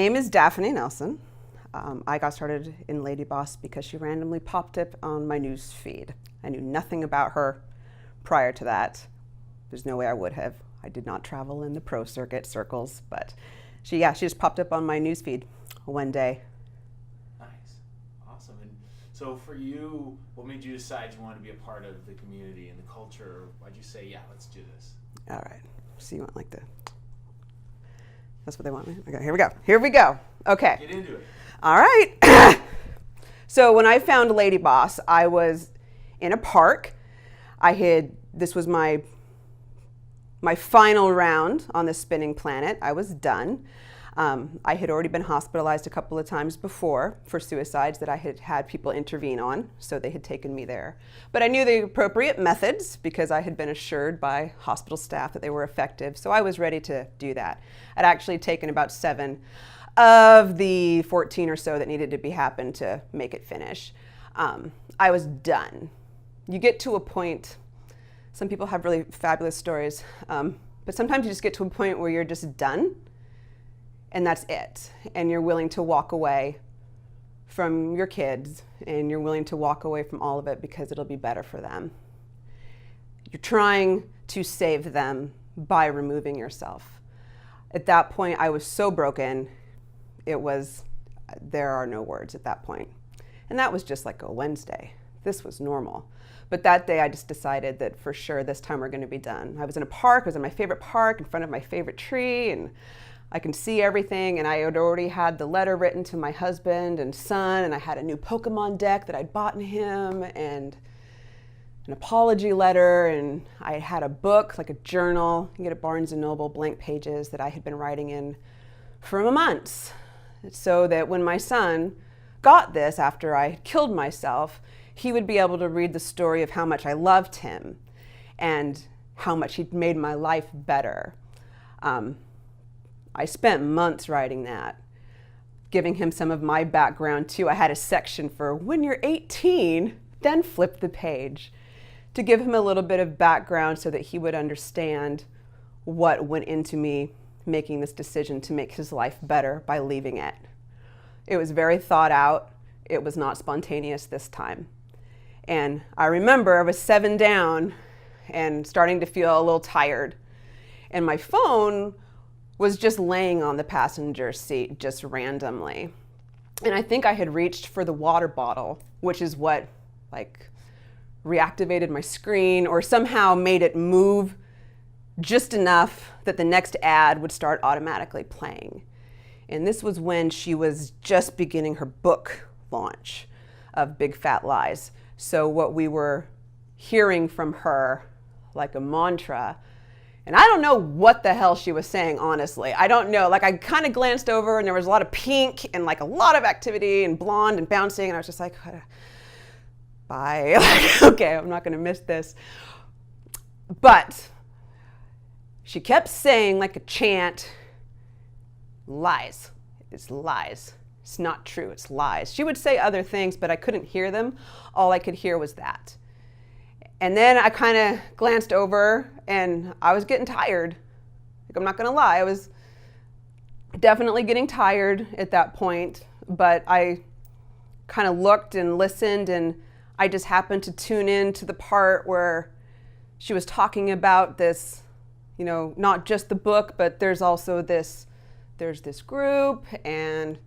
My name is Daphne Nelson. I got started in LadyBoss because she randomly popped up on my news feed. I knew nothing about her prior to that. There's no way I would have. I did not travel in the pro circuit circles, but she just popped up on my news feed one day. Nice, awesome. And so for you, what made you decide you wanted to be a part of the community and the culture? Why'd you say, yeah, let's do this? All right, so you want like the, that's what they want me? Okay, here we go. Okay. Get into it. All right. So when I found LadyBoss, I was in a park. This was my final round on the spinning planet. I was done. I had already been hospitalized a couple of times before for suicides that I had had people intervene on, so they had taken me there. But I knew the appropriate methods because I had been assured by hospital staff that they were effective, so I was ready to do that. I'd actually taken about 7 of the 14 or so that needed to be happened to make it finish. I was done. You get to a point, some people have really fabulous stories, but sometimes you just get to a point where you're just done and that's it. And you're willing to walk away from your kids and you're willing to walk away from all of it because it'll be better for them. You're trying to save them by removing yourself. At that point, I was so broken. There are no words at that point. And that was just like a Wednesday. This was normal. But that day I just decided that for sure this time we're going to be done. I was in a park, I was in my favorite park in front of my favorite tree, and I can see everything, and I had already had the letter written to my husband and son, and I had a new Pokemon deck that I'd bought him, and an apology letter, and I had a book, like a journal, you get at Barnes & Noble, blank pages that I had been writing in for months, so that when my son got this after I had killed myself, he would be able to read the story of how much I loved him and how much he'd made my life better. I spent months writing that, giving him some of my background too. I had a section for when you're 18, then flip the page, to give him a little bit of background so that he would understand what went into me making this decision to make his life better by leaving it. It was very thought out. It was not spontaneous this time. And I remember I was 7 down and starting to feel a little tired. And my phone was just laying on the passenger seat just randomly. And I think I had reached for the water bottle, which is what like reactivated my screen or somehow made it move just enough that the next ad would start automatically playing. And this was when she was just beginning her book launch of Big Fat Lies. So what we were hearing from her, like a mantra, and I don't know what the hell she was saying, honestly. I don't know. Like I kind of glanced over and there was a lot of pink and like a lot of activity and blonde and bouncing. And I was just like, bye. Like, okay, I'm not going to miss this. But she kept saying like a chant, lies. It's lies. It's not true. It's lies. She would say other things, but I couldn't hear them. All I could hear was that. And then I kind of glanced over and I was getting tired. Like, I'm not going to lie. I was definitely getting tired at that point, but I kind of looked and listened and I just happened to tune in to the part where she was talking about this, you know, not just the book, but there's this group and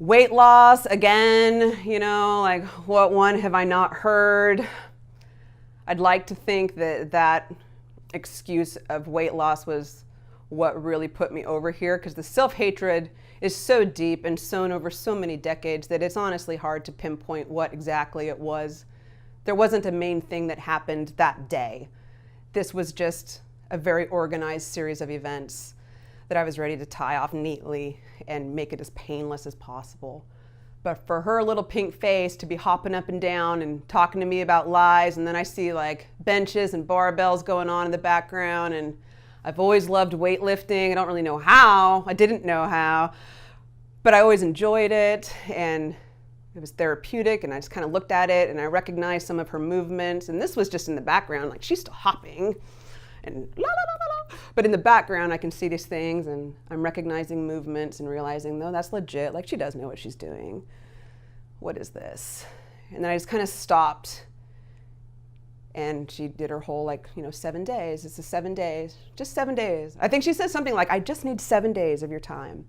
weight loss again, you know, like what one have I not heard? I'd like to think that excuse of weight loss was what really put me over here, because the self-hatred is so deep and sown over so many decades that it's honestly hard to pinpoint what exactly it was. There wasn't a main thing that happened that day. This was just a very organized series of events that I was ready to tie off neatly and make it as painless as possible. But for her little pink face to be hopping up and down and talking to me about lies, and then I see like benches and barbells going on in the background, and I've always loved weightlifting. I don't really know how. I didn't know how, but I always enjoyed it, and it was therapeutic, and I just kind of looked at it and I recognized some of her movements, and this was just in the background, like she's still hopping. and la, la, la, la, la. But in the background, I can see these things, and I'm recognizing movements and realizing, no, that's legit. Like, she does know what she's doing. What is this? And then I just kind of stopped, and she did her whole, 7 days. It's 7 days, just 7 days. I think she said something like, I just need 7 days of your time.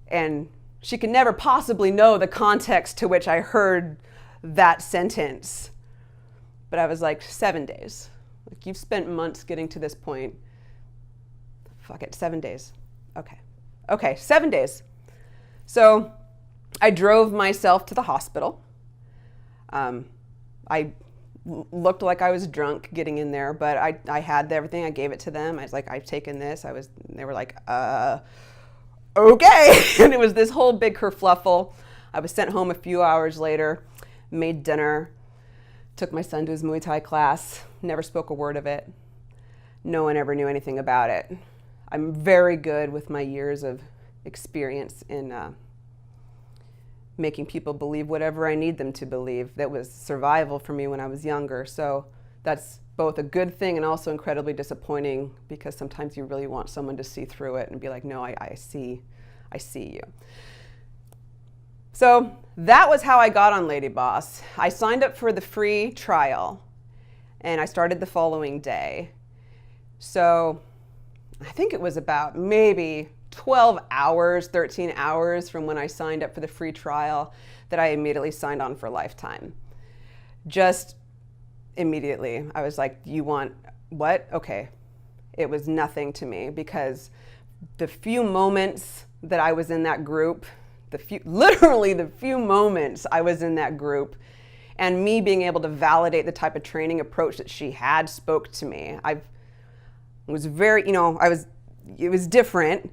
And she could never possibly know the context to which I heard that sentence. But I was like, 7 days. Like, you've spent months getting to this point. Fuck it, 7 days. Okay, 7 days. So I drove myself to the hospital. I looked like I was drunk getting in there, but I had everything. I gave it to them. I was like, I've taken this. They were like, okay. And it was this whole big kerfluffle. I was sent home a few hours later, made dinner, took my son to his Muay Thai class, never spoke a word of it. No one ever knew anything about it. I'm very good with my years of experience in making people believe whatever I need them to believe. That was survival for me when I was younger. So that's both a good thing and also incredibly disappointing, because sometimes you really want someone to see through it and be like, no, I see you. So that was how I got on LadyBoss. I signed up for the free trial, and I started the following day. So I think it was about maybe 12 hours, 13 hours from when I signed up for the free trial that I immediately signed on for lifetime. Just immediately. I was like, you want what? Okay. It was nothing to me, because the few moments that I was in that group, literally the few moments I was in that group, and me being able to validate the type of training approach that she had spoke to me. I was very, it was different,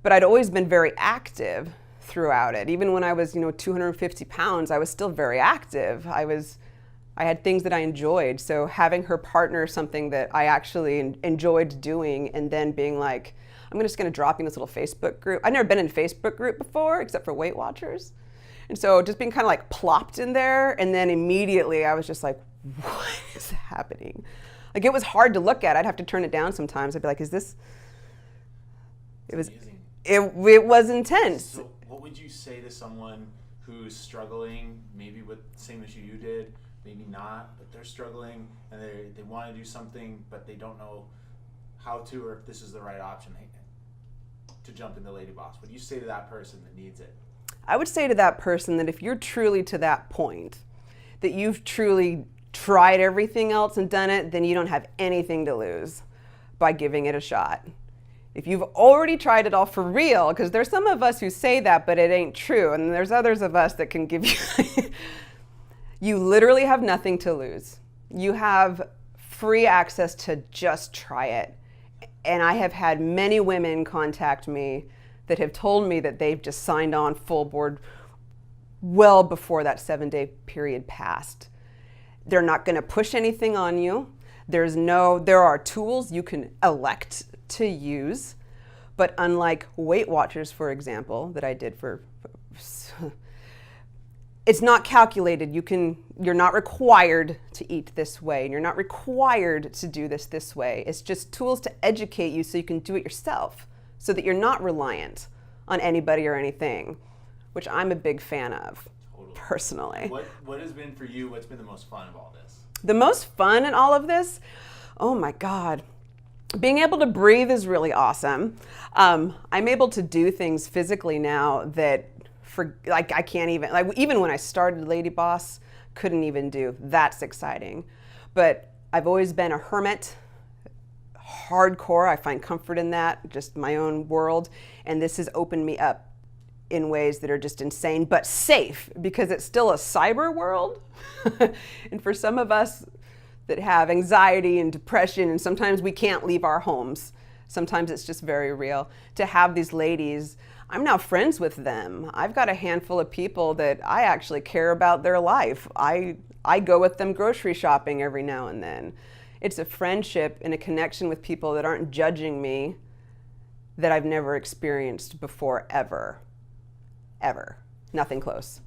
but I'd always been very active throughout it. Even when I was, 250 pounds, I was still very active. I had things that I enjoyed. So having her partner something that I actually enjoyed doing, and then being like, I'm just going to drop you in this little Facebook group. I'd never been in a Facebook group before, except for Weight Watchers. And so just being kind of like plopped in there, and then immediately I was just like, what is happening? Like, it was hard to look at. I'd have to turn it down sometimes. I'd be like, is this? It was intense. So what would you say to someone who's struggling, maybe with the same issue you did, maybe not, but they're struggling and they want to do something, but they don't know how to, or if this is the right option to jump into LadyBoss? What do you say to that person that needs it? I would say to that person that if you're truly to that point, that you've truly tried everything else and done it, then you don't have anything to lose by giving it a shot. If you've already tried it all for real, because there's some of us who say that, but it ain't true, and there's others of us that can give you, you literally have nothing to lose. You have free access to just try it. And I have had many women contact me that have told me that they've just signed on full board well before that 7-day period passed. They're not going to push anything on you. There are tools you can elect to use, but unlike Weight Watchers, for example, that I did it's not calculated. You're not required to eat this way, and you're not required to do this way. It's just tools to educate you so you can do it yourself, so that you're not reliant on anybody or anything, which I'm a big fan of, totally. Personally. What has been for you, what's been the most fun of all this? The most fun in all of this? Oh my God. Being able to breathe is really awesome. I'm able to do things physically now that I can't even when I started LadyBoss, couldn't even do. That's exciting. But I've always been a hermit, hardcore. I find comfort in that, just my own world. And this has opened me up in ways that are just insane, but safe, because it's still a cyber world. And for some of us that have anxiety and depression, and sometimes we can't leave our homes, sometimes it's just very real, to have these ladies, I'm now friends with them. I've got a handful of people that I actually care about their life. I go with them grocery shopping every now and then. It's a friendship and a connection with people that aren't judging me that I've never experienced before, ever. Nothing close.